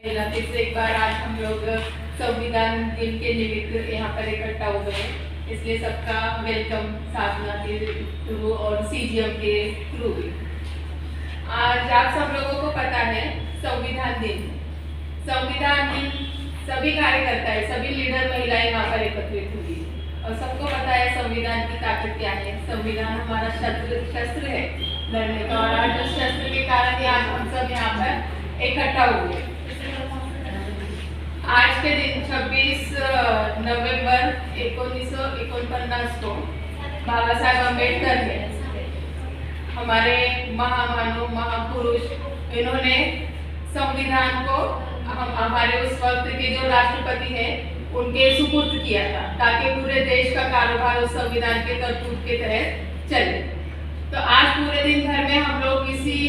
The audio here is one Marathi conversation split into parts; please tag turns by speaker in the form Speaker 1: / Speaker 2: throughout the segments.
Speaker 1: फिर एक बार आज हम लोग संविधान दिन के निमित्त यहाँ पर इकट्ठा हुए हैं, इसलिए सबका वेलकम साधना के थ्रू और सीजीएम के थ्रू भी। आज आप सब लोगों को पता है संविधान दिन सभी कार्यकर्ता है, सभी लीडर महिलाएं यहाँ पर एकत्रित हुई और सबको पता है संविधान की ताकत क्या है। संविधान हमारा शस्त्र है लड़ने का, और आज उस शस्त्र के कारण आज हम सब यहाँ पर इकट्ठा हुए। आज के दिन 26 नवंबर 1949 को बाबा साहेब अम्बेडकर ने, हमारे महामानव महापुरुष, इन्होंने संविधान को हमारे उस वक्त के जो राष्ट्रपति हैं उनके सुपुर्द किया था, ताकि पूरे देश का कारोबार उस संविधान के तरतूब के तहत चले। तो आज पूरे दिन भर में हम लोग इसी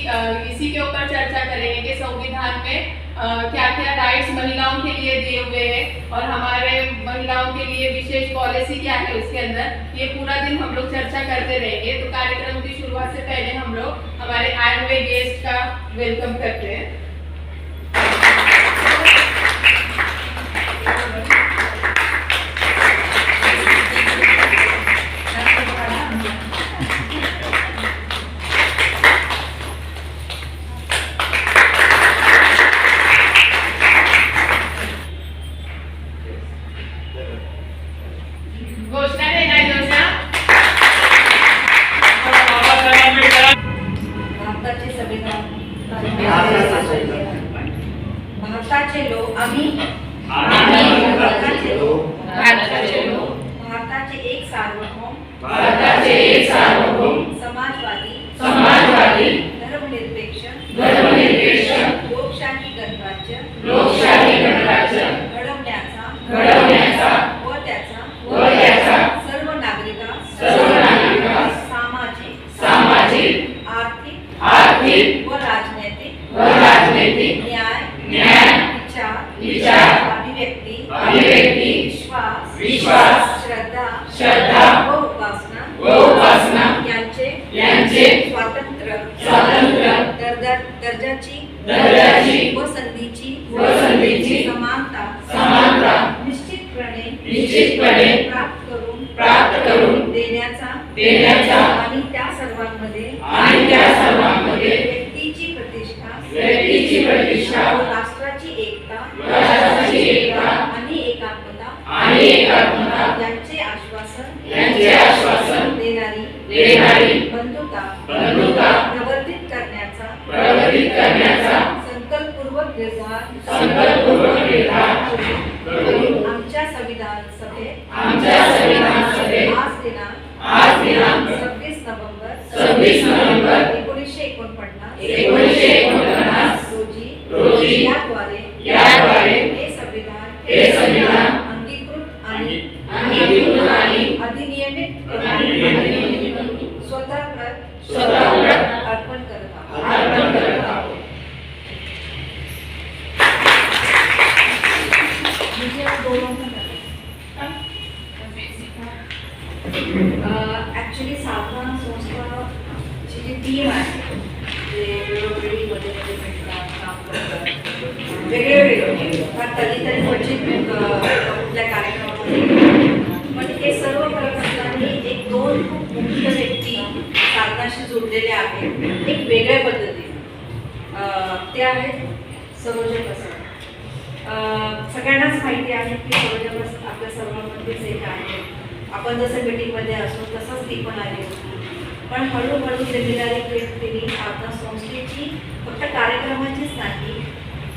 Speaker 1: के ऊपर चर्चा करेंगे कि संविधान में क्या क्या राइट्स महिलाओं के लिए दिए हुए हैं और हमारे महिलाओं के लिए विशेष पॉलिसी क्या है उसके अंदर। ये पूरा दिन हम लोग चर्चा करते रहेंगे। तो कार्यक्रम की शुरुआत से पहले हम लोग हमारे आए हुए गेस्ट का वेलकम करते हैं।
Speaker 2: भारताचे लोक आम्ही भारताचे एक सार्वभौम समाजवादी धर्मनिरपेक्ष लोकशाही गणराज्य घडवण्याचा व त्याचा सर्व नागरिकांस सामाजिक आर्थिक व राजनैतिक न्याय विचार अभिव्यक्ती विश्वास श्रद्धा व उपासना यांचे स्वातंत्र्य दर्जाची व संधीची समानता निश्चितपणे प्राप्त करून देण्याचा आणि त्या सर्वांमध्ये व्यक्तीची प्रतिष्ठा व राष्ट्राची एकता आणि एकात्मता यांचे आश्वासन देणारी बंधुता प्रवर्धित करण्याचा संकल्पपूर्वक निर्धार करून आमच्या संविधान सभेत आज दिनांक 26 नोव्हेंबर 1949 रोजी याद्वारे हे संविधान अंगीकृत आणि अधिनियमित स्वतः अर्पण करत आहोत। ॲक्च्युली साधना संस्थाची जी टीम आहे ते वेळोवेळी मध्ये भेटतात, काम करतात, वेगळे कधीतरी क्वचित कुठल्या कार्यक्रमामध्ये, पण हे सर्व करत असताना एक दोन खूप मुख्य व्यक्ती साधनाशी जोडलेले आहेत एक वेगळ्या पद्धतीने। ते आहेत सरोजा प्रसाद। सगळ्यांनाच माहिती आहे की सरोजा प्रसाद आपल्या सर्वांमध्येच एक आहे। आपण जसं मीटिंगमध्ये असतो तसंच ती पण आली होती, पण हळूहळू जिम्मेदारी घेत तिने साधना संस्थेची फक्त कार्यक्रमाचीच नाही,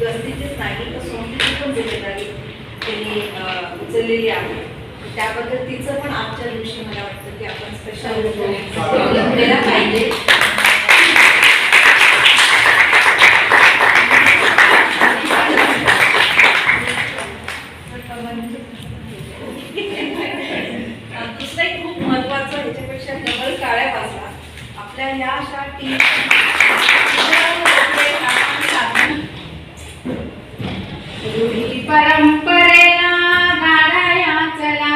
Speaker 2: गर्दीचीच नाही, तर संस्थेची पण जिम्मेदारी त्यांनी उचललेली आहे। त्याबद्दल तिचं पण आजच्या दिवशी मला वाटतं की आपण स्पेशल केला पाहिजे। दुसरं एक खूप महत्त्वाचं, ह्याच्यापेक्षा डबल काळ्या वाजला आपल्या या अशा टीम
Speaker 1: परंपरेला गाड्या चला,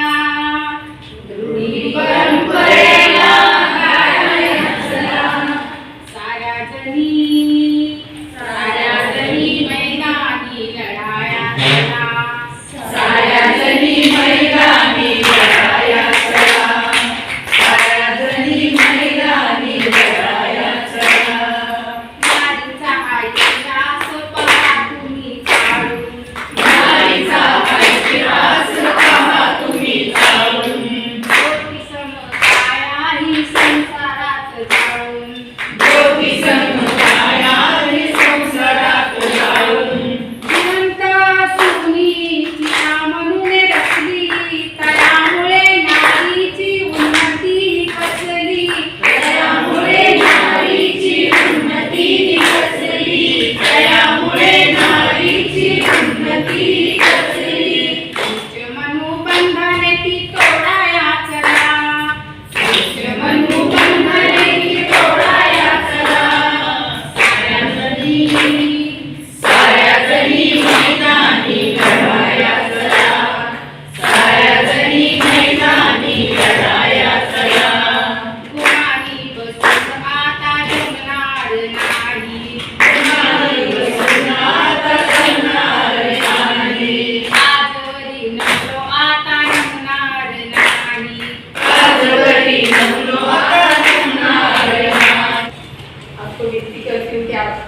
Speaker 1: परंपरेला गाड्या चला, चला, साऱ्या जणी महिलांनी लढाया चला, साऱ्या जणी महिलांनी लढाया चला. नारीचा ऐतिहास पहा तुम्ही चालून, नारीचा ऐतिहास पहा तुम्ही चालून. ज्योती समकाया ही संसारात जाऊन, ज्योती समकाया ही संसारात जाऊन. जिवंत सुनी तिला म्हणून रचली, त्यामुळे नारीची उन्नती कसली, त्यामुळे नारीची उन्नती कसली, त्यामुळे नारीची उन्नती कसली. मनोबंधने ती तोडाया चला, मनोबंधने ती तोडाया चला. साऱ्या जणी मैदानी लढाया चला, साऱ्या जणी मैदानी लढाया चला. गुणानी बसून आता जमणार नाही, गुणानी बसून आता जमणार नाही. आजवरी नमलो आता जमणार नाही, आजवरी नमलो आता जमणार नाही. आपको विनती करती हूँ कि आप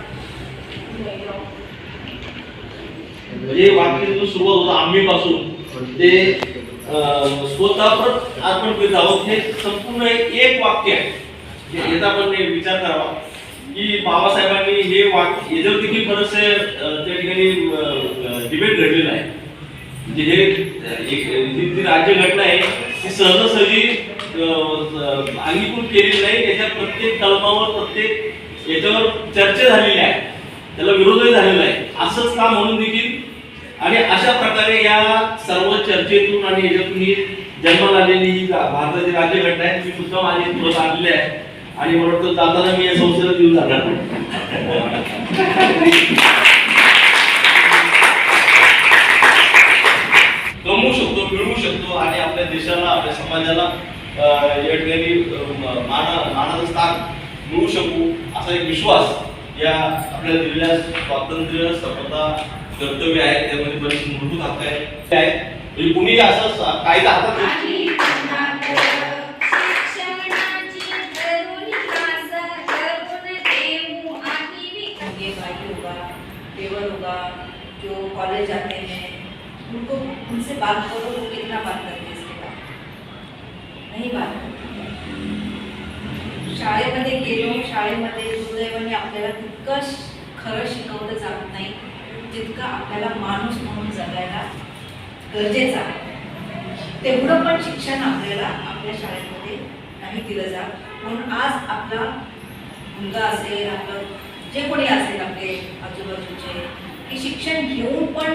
Speaker 3: म्हणजे वाक्य जो सुरुवात होता आम्ही पासून ते स्वतःवर अर्पण करीत आहोत हे संपूर्ण एक वाक्य आहे. याचा आपण विचार करावा की बाबासाहेबांनी हे वाक्य याच्यावर देखील बरेचसे त्या ठिकाणी डिबेट घडलेलं आहे. म्हणजे हे एक जी राज्यघटना आहे ती सहजासहजी अंगीकृत केलेली नाही. याच्या प्रत्येक कलमावर प्रत्येक याच्यावर चर्चा झालेली आहे, त्याला विरोधही झालेला आहे. असंच का म्हणून देखील आणि अशा प्रकारे या सर्व चर्चेतून आणि याच्यातून ही जन्माला आलेली ही भारताची राज्यघटना आहे ती सुद्धा माझी तुला आणलेली आहे. आणि मला वाटतं जाताना मी या संस्थेला देऊन जाणार नाही. कमवू शकतो, मिळवू शकतो आणि आपल्या देशाला आपल्या समाजाला या ठिकाणी मानाचं स्थान मिळवू शकू असा एक विश्वास या आपल्या दिलेल्या स्वातंत्र्य समता कर्तव्य आहे. त्यामध्ये बरेच मूलभूत हक्क आहेत. म्हणजे कुणी असं कायदा हातात
Speaker 2: देवर होगा जो कॉलेज जाते हैं उनको उनसे बात करो, वो कितना बात करते हैं इसके बाद नहीं बात करते. शाळेमध्ये गेलो, शाळेमध्ये दुर्दैवाने आपल्याला तितकं खरं शिकवलं जात नाही जितकं आपल्याला माणूस म्हणून जगायला गरजेचं आहे. तेवढं पण शिक्षण आपल्याला आपल्या शाळेमध्ये नाही दिलं जात. म्हणून आज आपला मुलगा असेल, आपलं जे कोणी असेल आपले आजूबाजूचे की शिक्षण घेऊन पण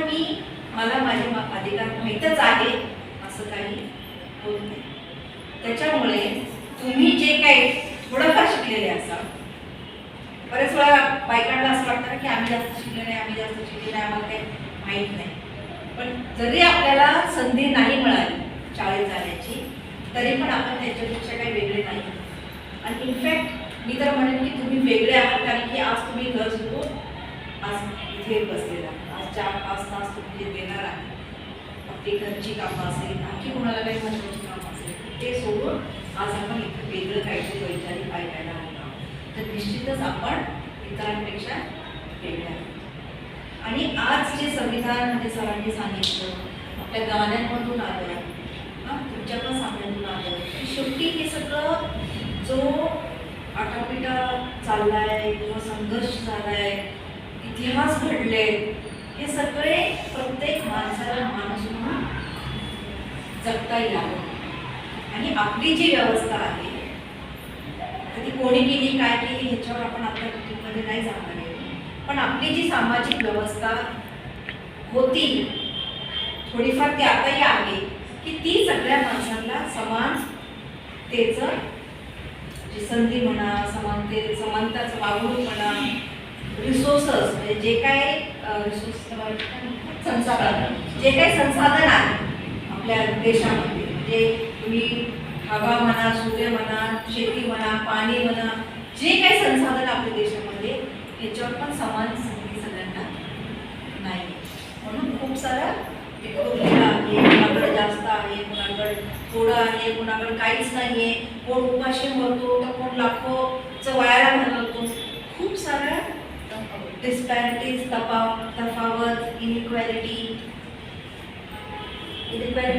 Speaker 2: मला माझे अधिकार माहीतच आहे असं काही होत नाही. त्याच्यामुळे तुम्ही जे काही थोडंफार शिकलेले असाल, बरेच वेळा बायकांना असं वाटतं ना की आम्ही जास्त शिकले नाही, आम्ही जास्त शिकले नाही, आम्हाला काही माहीत नाही. पण जरी आपल्याला संधी नाही मिळाली शाळेत जाण्याची तरी पण आपण त्याच्यापेक्षा काही वेगळे नाही. आणि इनफॅक्ट मी तर म्हणेन की तुम्ही वेगळे आहात कारण की आज तुम्ही घर सोडून आज इथे बसलेला, आज 4-5 तास तुम्ही जे देणार आहे आपली घरची कामं असेल, आणखी कोणाला काही महत्त्वाची कामं असेल ते सोडून आज आपण इथे वेगळं काहीतरी वैचारिक ऐकायला आलो. तर निश्चितच आपण इतरांपेक्षा वेगळे आहोत. आणि आज जे संविधान म्हणजे सरांनी सांगितलं आपल्या गाण्यांमधून आलं, तुमच्या पण सांगण्यातून आलं की शेवटी हे सगळं जो आटापिटा चाललाय किंवा संघर्ष झालाय, इतिहास घडले, हे सगळे प्रत्येक माणसाला माणूस म्हणून जगता येईल. आणि आपली जी व्यवस्था आहे ती कोणी केली काय केली ह्याच्यावर आपण आपल्या कुटुंबामध्ये नाही जाणार आहे. पण आपली जी सामाजिक व्यवस्था होती थोडीफार ती आताही आहे की ती सगळ्या माणसांना समानतेचं जी संधी म्हणा, समानताचं वागणूक म्हणा, रिसोर्सेस म्हणजे जे काय संसाधन आहे आपल्या देशामध्ये, म्हणजे तुम्ही हवा म्हणा, सूर्य म्हणा, शेती म्हणा, पाणी म्हणा, जे काही संसाधन आपल्या देशामध्ये याच्यावर पण समान संधी सगळ्यांना नाही. म्हणून खूप सारा विखुरलेला आहे, कुणाकडे जास्त आहे, कुणाकडे थोडं आहे, कुणाकडे काहीच नाही आहे, कोण उपाशी मरतो तर कोण लाखोचं वायाला घालवतो. खूप साऱ्या डिस्पॅरिटीज, तफावत, इनइक्वॅलिटी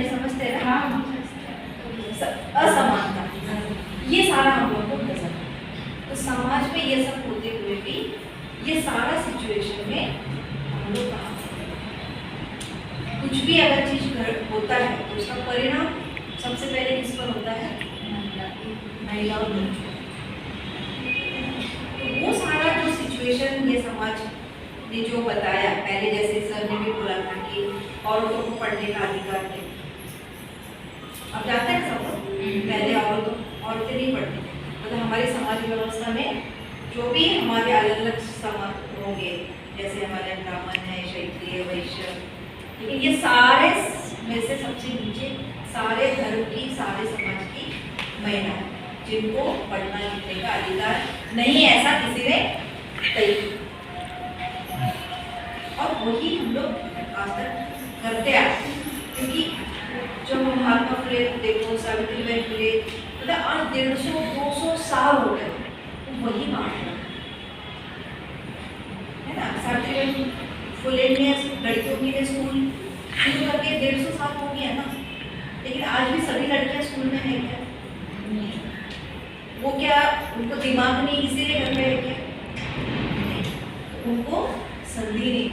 Speaker 2: समझते हैं ना, असमानता, ये सारा हम लोग को नजर आता है। तो समाज में ये सब होते हुए भी ये सारा सिचुएशन में हम लोग कहाँ कुछ भी अगर चीज होता है तो उसका परिणाम सबसे पहले किस पर होता है? महिलाओं पर। तो वो सारा जो सिचुएशन ये समाज ने जो बताया, पहले जैसे सर ने भी बोला था कि औरतों को पढ़ने का अधिकार नहीं, अब जाते हैं सब पहले औरतें नहीं पढ़ती थी। मतलब हमारी समाज व्यवस्था में जो भी हमारे अलग अलग समाज होंगे, जैसे हमारे ब्राह्मण है, क्षत्रिय, वैश्य, लेकिन ये सारे में से सबसे नीचे सारे धर्म की, सारे समाज की महिला है जिनको पढ़ना लिखने का अधिकार नहीं है, ऐसा किसी ने तय किया। और वही हम लोग आज तक करते आए, क्योंकि जब महात्मा फुले देखो, सावित्रीबाई फुले, मतलब आज 150-200 साल हो गए वही बात है ना। सावित्रीबाई फुले ने लड़कियों के लिए स्कूल शुरू करके 150 साल हो गया ना, लेकिन आज भी सभी लड़कियां स्कूल में है क्या? वो क्या उनको दिमाग नहीं इसीलिए कर रहे हैं क्या? उनको संधि नहीं।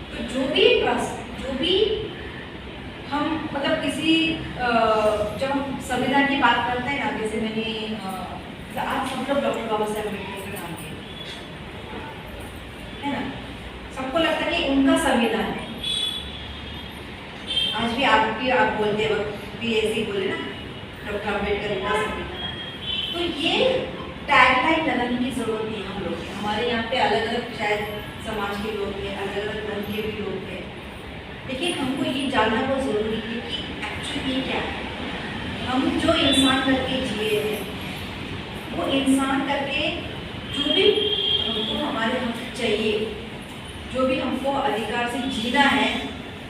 Speaker 2: तो जो भी हम मतलब किसी जब हम संविधान की बात करते हैं ना, जैसे मैंने आज सब लोग डॉक्टर बाबा साहेब अम्बेडकर का नाम लिया है ना, सबको लगता है कि उनका संविधान है। आज भी आप बोलते वक्त भी ऐसे ही बोले ना, डॉक्टर अम्बेडकर का संविधान। तो ये टैगलाइन लगाने की जरूरत नहीं हम लोग, हमारे यहाँ पे अलग अलग शायद समाज के लोग हैं, अलग अलग धर्म के भी लोग हैं, लेकिन हमको ये जानना बहुत ज़रूरी है कि एक्चुअली क्या है। हम जो इंसान करके जिए हैं, वो इंसान करके जो भी हमको हमारे हक चाहिए, जो भी हमको अधिकार से जीना है,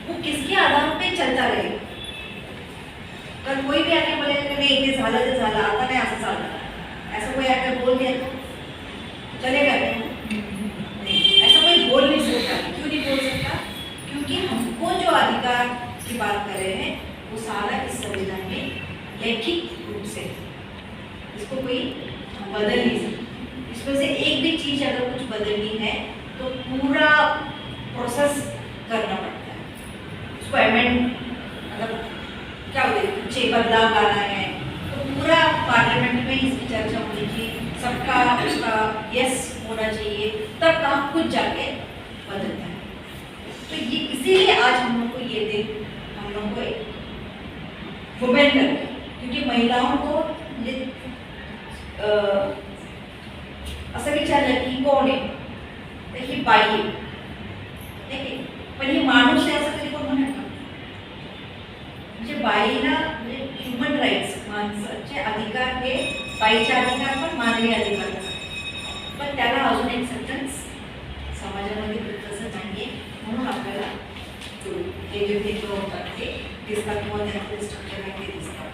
Speaker 2: वो किसके आधार पे चलता रहेगा। कल कोई भी आके बोलेगा कि नहीं ये झाला ते झाला, आता नहीं असं चालणार, ऐसा कोई आकर बोल दिया तो चलेगा नहीं, ऐसा कोई बोल नहीं सकता। क्यों नहीं बोल सकता? क्योंकि हमको जो अधिकार की बात कर रहे हैं वो सारा इस संविधान में लिखित रूप से, इसको कोई बदल नहीं सकता। इसमें से एक भी चीज अगर कुछ बदलनी है तो पूरा प्रोसेस करना पड़ता है, उसको अमेंड मतलब क्या बोलते हैं, कुछ बदलाव लाना है तो पूरा पार्लियामेंट में इसकी चर्चा होनी चाहिए, सबका उसका यस होना चाहिए, तब काम कुछ जाके बदलता है। तो ये इसीलिए आज हम लोग को ये दिन हम लोग को एक वुमेन करके, क्योंकि महिलाओं को ये असं विचारलं की कोण आहे तर ही बाई आहे, ठीक आहे, पण ही माणूस आहे असं तरी कोण म्हणत नाही। म्हणजे बाईला म्हणजे ह्युमन राईट्स, माणसाचे अधिकार हे बाईचे अधिकार पण मानवी अधिकार असतात, पण त्याला अजून एक्सेप्टन्स समाजामध्ये तसं नाहीये, म्हणून आपल्याला हे जे भेदभाव होतात ते दिसतात किंवा त्यांचे स्ट्रक्चर आहे ते दिसतात।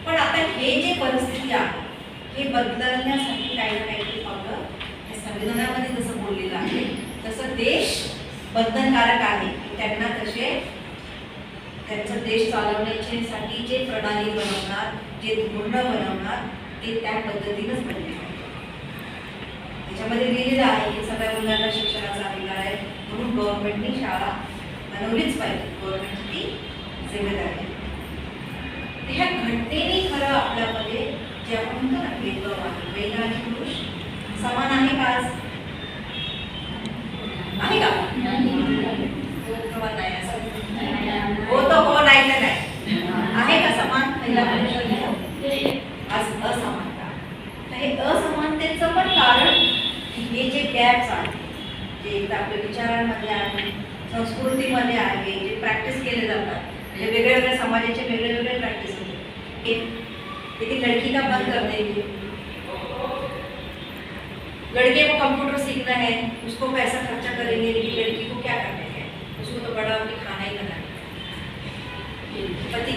Speaker 2: पण आता हे जे परिस्थिती आहे हे बदलण्यासाठी काही ना काहीतरी पावलं हे संविधानामध्ये जसं बोललेलं आहे तसं देश बंधनकारक आहे, त्यांना तसे त्यांचा देश चालवण्यासाठी जे प्रणाली बनवणार, जे धोरणं बनवणार ते त्या पद्धतीनंच बनले पाहिजे। त्याच्यामध्ये लिहिलेलं आहे की सगळ्या मुलांना शिक्षणाचा अधिकार आहे, म्हणून गव्हर्नमेंटनी शाळा बनवलीच पाहिजे, गव्हर्नमेंटची जिम्मेदारी आहे। ह्या घटनेने खरं आपल्यामध्ये जे आपण म्हणतो ना भेदभाव आहे, महिला आणि पुरुष समान आहे का आज? आहे का? नाही असं हो तो हो, नाही तर नाही, आहे का समान महिला पुरुष? आज असमानता। तर हे असमानतेचं पण कारण हे जे गॅप्स आहेत, जे आपल्या विचारांमध्ये आहे, संस्कृतीमध्ये आहे, जे प्रॅक्टिस केले जातात, म्हणजे वेगळ्या वेगळ्या समाजाचे वेगळे वेगळे प्रैक्टिस होते। एक लड़की का बंद कर देंगे, लड़के को कंप्यूटर सीखना है, उसको पैसा खर्चा करेंगे, लेकिन लड़की को क्या करना है?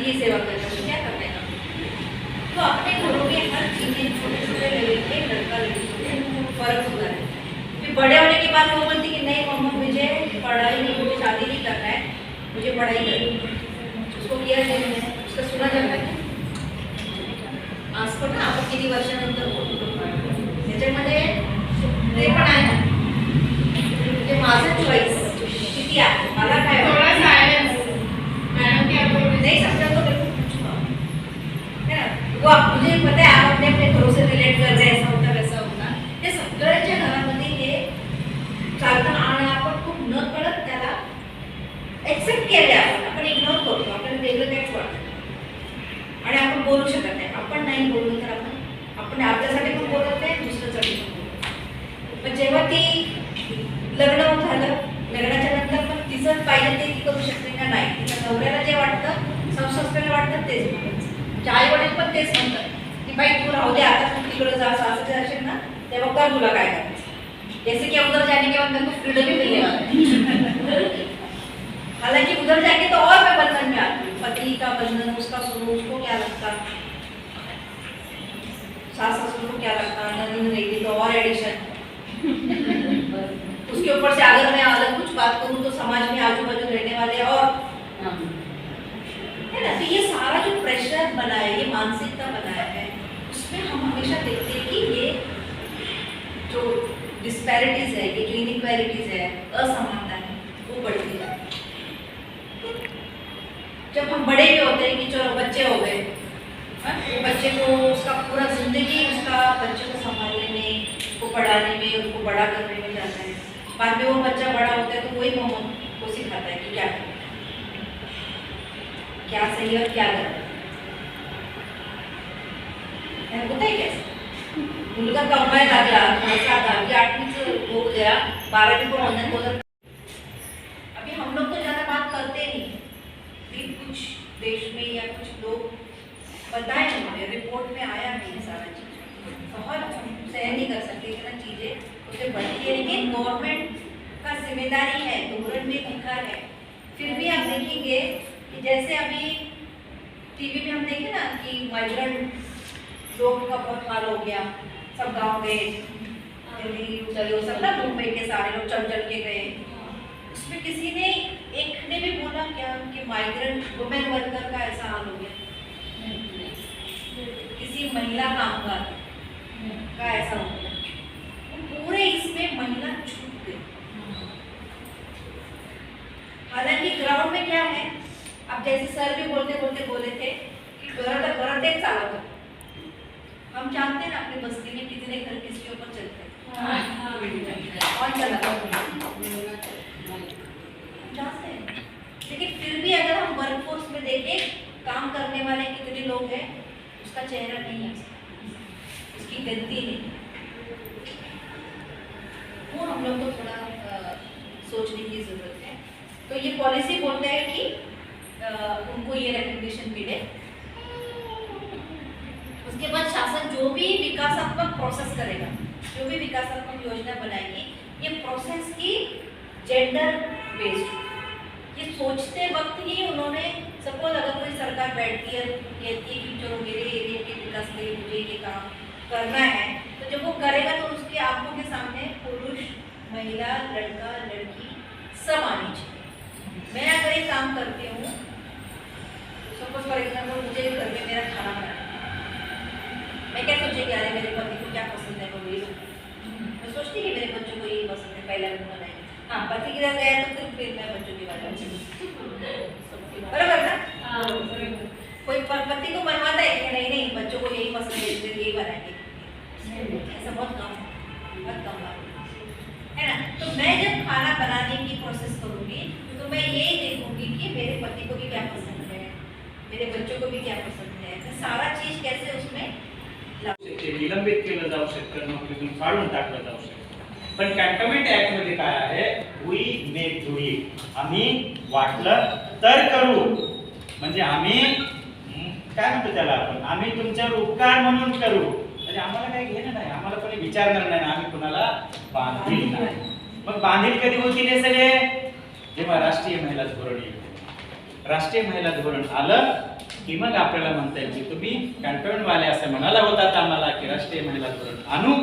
Speaker 2: की सेवा करता है, तो क्या करना है? तो अपने घरों में हर चीजें छोटे छोटे लेवल पे लड़का लड़की में फर्क होता है। फिर बड़े होने के बाद वो बोलती कि नहीं मम्मा मुझे पढ़ाई नहीं, मुझे शादी नहीं करना है, मुझे पढ़ाई करनी है। उसको किया जाए, उसका सुना जाता है। आज पण ना आपण किती वर्षानंतर बोलतो त्याच्यामध्ये ते पण आहे ना, म्हणजे माझं चॉईस किती आहे, मला काय
Speaker 1: थोड़ा
Speaker 2: वाटतं.
Speaker 1: साइलेंस मैडम क्या बोल रही
Speaker 2: नहीं समझा तो बिल्कुल पूछूंगा, है ना. वो मुझे पता है आप अपने अपने घरों से रिलेट कर रहे हैं, ऐसा होता वैसा होता. ते सगळ्यांच्या घरामध्ये हे चालतं आणि आपण खूप न कळत त्याला एक्सेप्ट केले, आपण इग्नोर करतो, आपल्याला वेगळं काहीच वाटतं आणि आपण बोलू शकत नाही. आपण नाही बोललो तर आपण आपल्यासाठी पण बोलत नाही, दुसऱ्यासाठी पण बोलत नाही. पण जेव्हा ती लग्न झालं, लग्नाच्या नंतर पण तिचं पाहिजे ते ती करू शकते का नाही, तिच्या नवऱ्याला जे वाटतं, सासू-सासऱ्याला वाटतं तेच म्हणायचं. आई वडील पण तेच म्हणतात की बाई तू राहू दे, आता तू तिकडे जा, सासरे असेल ना तेव्हा बघ तुला काय करायचं. जैसे कि उधर जाने के बाद मेरे को फ्रीडम ही मिलने वाला है. हालांकि उधर जाके तो और मैं बंधन में आती हूँ, पति का बंधन, उसका सुनो, उसको क्या लगता, सास ससुर को क्या लगता, ननद रहेगी तो और एडिशन. उसके ऊपर से अगर मैं अलग कुछ बात करूँ तो समाज में आजू बाजू रहने वाले और है ना. तो ये सारा जो प्रेशर बना है, ये मानसिकता बनाया है, उसमें हम हमेशा देखते हैं कि ये जो डिस्पैरिटीज है, ये जो इनइक्वालिटीज है, असमानता है, वो बढ़ती है. जब हम बड़े भी होते हैं कि चलो बच्चे हो गए, वो बच्चे को उसका पूरा जिंदगी उसका बच्चे को संभालने में, उसको पढ़ाने में, उसको बड़ा करने में जाता है. बाद में वो बच्चा बड़ा होता है तो वही मोहम्मद को सिखाता है कि क्या करना, क्या सही और क्या गलत. होता है कैसे मुलगा कमवायला लागला, पैसा 10वी 8वीच हो गया, 12वीं को ऑनलाइन हो जाता. अभी हम लोग तो ज़्यादा बात करते नहीं, लेकिन कुछ देश में या कुछ लोग बताए हमें, रिपोर्ट में आया नहीं सारा चीज़. बहुत हम सहन नहीं कर सकते इतना चीज़ें उसे बढ़ती है. लेकिन गवर्नमेंट का जिम्मेदारी है, गवर्नमेंट में लिखा है. फिर भी आप देखेंगे कि जैसे अभी टीवी में हम देखें ना कि माइग्रेंट लोग का बहुत हाल हो गया, सब गाँव गए, दिल्ली चलो सब ना, मुंबई के सारे लोग चल चल के गए. उसमें किसी ने एक ने भी बोला क्या कि माइग्रेंट वुमेन वर्कर का ऐसा हाल हो गया, किसी महिला कामगार का ऐसा हो गया. पूरे इसमें महिला छूट गई. हालांकि ग्राउंड में क्या है, अब जैसे सर भी बोलते बोलते बोले थे कि घर एक चालक है. हम जानते हैं ना अपनी बस्ती में कितने घर किसके ऊपर चलते हैं, कौन चलाता है जानते हैं. लेकिन फिर भी अगर हम वर्कफोर्स में देखें काम करने वाले कितने लोग हैं, उसका चेहरा नहीं है, उसकी गलती नहीं. वो हम लोग को थोड़ा सोचने की जरूरत है. तो ये पॉलिसी बोलते हैं कि उनको ये रिकग्निशन मिले. उसके बाद शासन जो भी विकासात्मक प्रोसेस करेगा, जो भी विकासात्मक योजना बनाएगी, ये प्रोसेस की जेंडर बेस्ड. ये सोचते वक्त ही उन्होंने, सपोज अगर कोई सरकार बैठती है कहती है कि चलो मेरे एरिया के विकास के लिए मुझे ये काम करना है, तो जब वो करेगा तो उसकी आंखों के सामने पुरुष, महिला, लड़का, लड़की सब आनी चाहिए. मैं अगर एक काम करती हूँ, सपोज फॉर एग्जाम्पल मुझे घर में मेरा खाना बनाना, मैं क्या सोचेगी अरे मेरे पति को क्या पसंद है, वो ये मैं सोचती कि मेरे बच्चों को यही पसंद है, पहला दिन बनाएंगे. हाँ, पति की तरह गया तो फिर मैं बच्चों की बात बराबर ना. कोई पति को बनवाता है कि नहीं नहीं बच्चों को यही पसंद है इसलिए यही बनाएंगे, ऐसा बहुत कम है ना. तो मैं जब खाना बनाने की प्रोसेस करूँगी तो मैं यही देखूंगी कि मेरे पति को भी क्या पसंद है, मेरे बच्चों को भी क्या पसंद है. मैं सारा चीज कैसे उसमें
Speaker 4: निलंबित केलं जाऊ शकतं, नोकरीतून काढून टाकलं जाऊ शकतं. पण कॅन्टोन्मेंट ऍक्ट मध्ये काय आहे, वी मेक डू इट. आम्ही वाटलं तर करू, म्हणजे आम्ही काय म्हणतो त्याला आपण, आम्ही तुमच्यावर उपकार म्हणून करू. म्हणजे आम्हाला काही घेणं नाही, आम्हाला कोणी विचारणार नाही, आम्ही कुणाला बांधील नाही. मग बांधील कधी होतील हे सगळे, जेव्हा राष्ट्रीय महिला धोरण येईल. राष्ट्रीय महिला धोरण आलं की मग आपल्याला म्हणता येईल की तुम्ही कॅन्टोन्मेंटवाले असं म्हणाला होतात आम्हाला की राष्ट्रीय महिला धोरण आणू,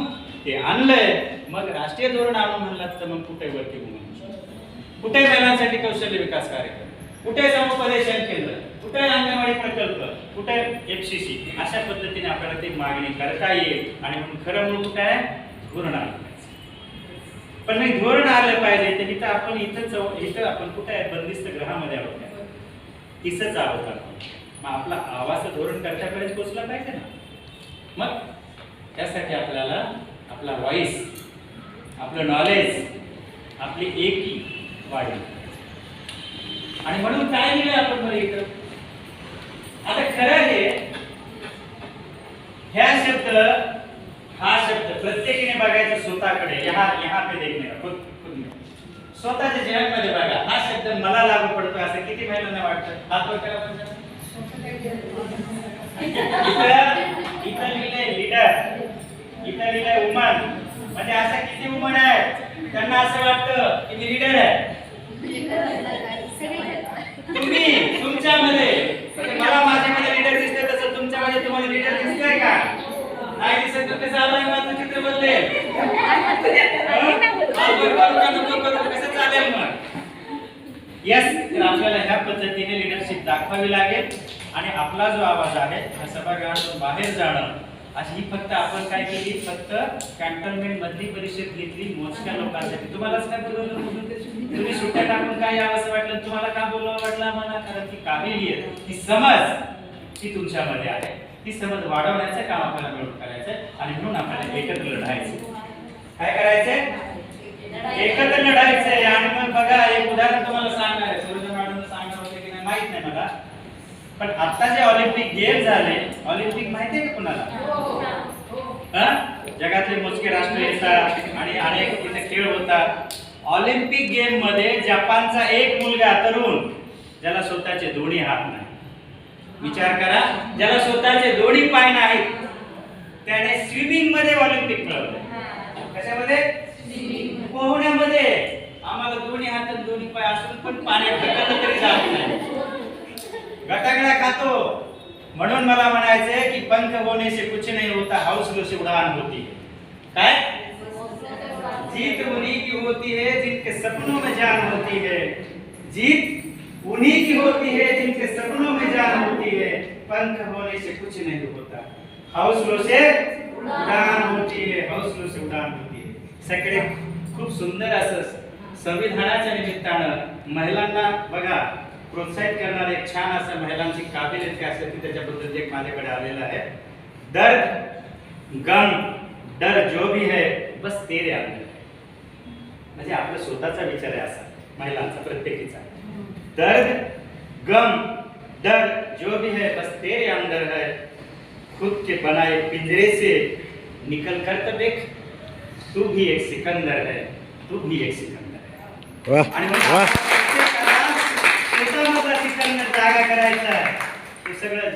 Speaker 4: ते आणलंय. मग राष्ट्रीय धोरण आणू म्हणलात तर मग कुठे वर्किंग वुमन, कुठे महिलांसाठी कौशल्य विकास कार्यक्रम, कुठे समुपदेशन केंद्र, कुठे अंगणवाडी प्रकल्प, कुठे FCC, अशा पद्धतीने आपल्याला ती मागणी करता येईल. आणि म्हणून खरं म्हणून कुठे आहे, धोरण आलं पाहिजे. पण नाही धोरण आलं पाहिजे तर इथं आपण कुठे आहे, बंदिस्त ग्रहामध्ये आहोत का? तिसंच आहोत आपण. मग आपला आवाज धोरण कर्त्यापर्यंत पोहोचला पाहिजे ना. मग त्यासाठी आपल्याला आपला व्हॉइस, आपलं नॉलेज, आपली एकी वाढली. आणि म्हणून काय लिहिलं आपण बरं इथं? आता खरं हे हा शब्द प्रत्येकीने बघायचं स्वतःकडे. यहाँ पे देखने का, खुद स्वतःच्या जीवनामध्ये बघा. हा शब्द मला लागू पडतो असं किती महिलांना वाटतं? हात वर करा बरं. इथं लिहिलंय लीडर, इथं लिहिलंय वुमन. म्हणजे असं किती वुमन आहेत त्यांना असं वाटतं की मी लीडर आहे. तुम्ही तुमच्यामध्ये म्हणजे मला माझ्यामध्ये लीडर दिसतंय तसं तुमच्यामध्ये तुम्हाला लीडर दिसतंय का? नाही दिसत तर कसं आलंय माझं चित्र बदलेल. कसं चालेल मग? यस, तर आपल्याला ह्या पद्धतीने लीडरशिप दाखवावी लागेल. आणि आपला जो आवाज आहे हा सभागृहातून बाहेर जाणं अशी ही फक्त आपण काय केली, फक्त कॅन्टोन्मेंट मधली परिषद घेतली मोजक्या लोकांसाठी. तुम्हालाच काय बोलवलं? तुम्ही सुट्ट्या टाकून काय यावंसं वाटलं? तुम्हाला का बोलावं वाटलं आम्हाला? कारण ती काबिलियत, ती समज ती तुमच्यामध्ये आहे. ती समज वाढवण्याचं काम आपल्याला मिळून करायचंय. आणि म्हणून आपल्याला एकत्र लढायचं. काय करायचंय? एकत्र लढायचंय. आणि मग बघा, एक उदाहरण तुम्हाला सांगणार आहे. सुरेंद्र मॅडम सांगणार होते की नाही माहित नाही मला, पण आता जे ऑलिम्पिक गेम झाले, ऑलिम्पिक माहिती आहे का कुणाला? जगातले मोजके राष्ट्र येतात आणि अनेक तिथे खेळ होतात. ऑलिम्पिक गेम मध्ये जपानचा एक मुलगा तरुण, ज्याला स्वतःचे दोन्ही हात नाही, विचार करा, ज्याला स्वतःचे दोन्ही पाय नाहीत, त्याने स्विमिंग मध्ये ऑलिम्पिक मिळवले. कशामध्ये? पोहण्यामध्ये. आम्हाला दोन्ही हात आणि दोन्ही पाय असून पण पाण्यात ढकललं तरी जात नाही, गटागडा खातो. म्हणून मला म्हणायचंय की पंख होने से कुछ नहीं होता, हौसलों से उड़ान होती है. काय? जीत उन्हीं की होती है जिनके सपनों में जान होती है. जीत उन्हीं की होती है जिनके सपनों में जान होती है. पंख होने से कुछ नहीं होता, हौसलों से उड़ान होती है, हौसलों से उड़ान होती है. सगळे खूप सुंदर असं संविधानाच्या निमित्तानं महिलांना बघा प्रोत्साहित करणारे एक छान असं महिलांची काबिलियत काय असते त्याच्याबद्दल एक माझ्याकडे आलेलं आहे. दर्द गम डर जो भी है बस तेरे अंदर. म्हणजे आपला स्वतःचा विचार आहे असा महिलांचा, प्रत्येकीचा. दर्द गम डर जो भी है बस तेरे अंदर है. खुद के बनाए पिंजरे से निकल कर तो देख, तू भी एक सिकंदर है, तू भी एक सिकंदर है. आणि स्वतःमधला सिकंदर जागा करायचा आहे. हे सगळं